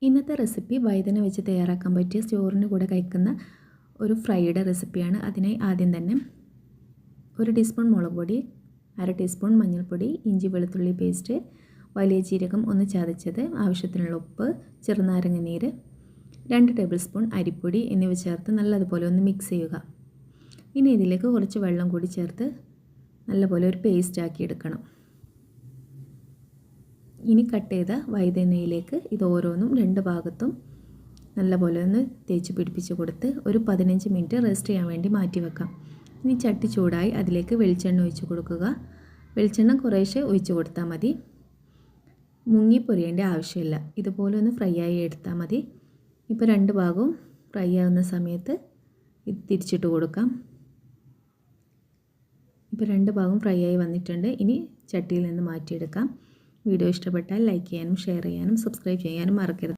ഇന്നത്തെ റെസിപ്പി വഴുതന വെച്ച് തയ്യാറാക്കാൻ പറ്റിയ ചോറിന് കൂടെ കഴിക്കുന്ന ഒരു ഫ്രൈയുടെ റെസിപ്പിയാണ്. അതിനായി ആദ്യം തന്നെ 1 ടീസ്പൂൺ മുളക് പൊടി, 1/2 ടീസ്പൂൺ മഞ്ഞൾപ്പൊടി, ഇഞ്ചി വെളുത്തുള്ളി പേസ്റ്റ്, വലിയ ജീരകം ഒന്ന് ചതച്ചത്, ആവശ്യത്തിനുള്ള ഉപ്പ്, ചെറുനാരങ്ങ നീര്, 2 ടേബിൾ സ്പൂൺ അരിപ്പൊടി എന്നിവ ചേർത്ത് നല്ലതുപോലെ ഒന്ന് മിക്സ് ചെയ്യുക. ഇനി ഇതിലേക്ക് കുറച്ച് വെള്ളം കൂടി ചേർത്ത് നല്ലപോലെ ഒരു പേസ്റ്റ് ആക്കി എടുക്കണം. ഇനി കട്ട് ചെയ്ത വഴുതനയിലേക്ക് ഇത് ഓരോന്നും 2 ഭാഗത്തും നല്ലപോലെ ഒന്ന് തേച്ച് പിടിപ്പിച്ച് കൊടുത്ത് ഒരു 15 മിനിറ്റ് റെസ്റ്റ് ചെയ്യാൻ വേണ്ടി മാറ്റി വെക്കാം. ഇനി ചട്ടി ചൂടായി അതിലേക്ക് വെളിച്ചെണ്ണ ഒഴിച്ച് കൊടുക്കുക. വെളിച്ചെണ്ണ കുറേശ്ശെ ഒഴിച്ച് കൊടുത്താൽ മതി, മുങ്ങി പൊരിയേണ്ട ആവശ്യമില്ല. ഇതുപോലെ ഒന്ന് ഫ്രൈ ആയി എടുത്താൽ മതി. ഇപ്പോൾ 2 ഭാഗവും ഫ്രൈ ആവുന്ന സമയത്ത് ഇത് തിരിച്ചിട്ട് കൊടുക്കാം. ഇപ്പോൾ 2 ഭാഗവും ഫ്രൈ ആയി വന്നിട്ടുണ്ട്. ഇനി ചട്ടിയിൽ നിന്ന് മാറ്റിയെടുക്കാം. വീഡിയോ ഇഷ്ടപ്പെട്ടാൽ ലൈക്ക് ചെയ്യാനും ഷെയർ ചെയ്യാനും സബ്സ്ക്രൈബ് ചെയ്യാനും മറക്കരുത്.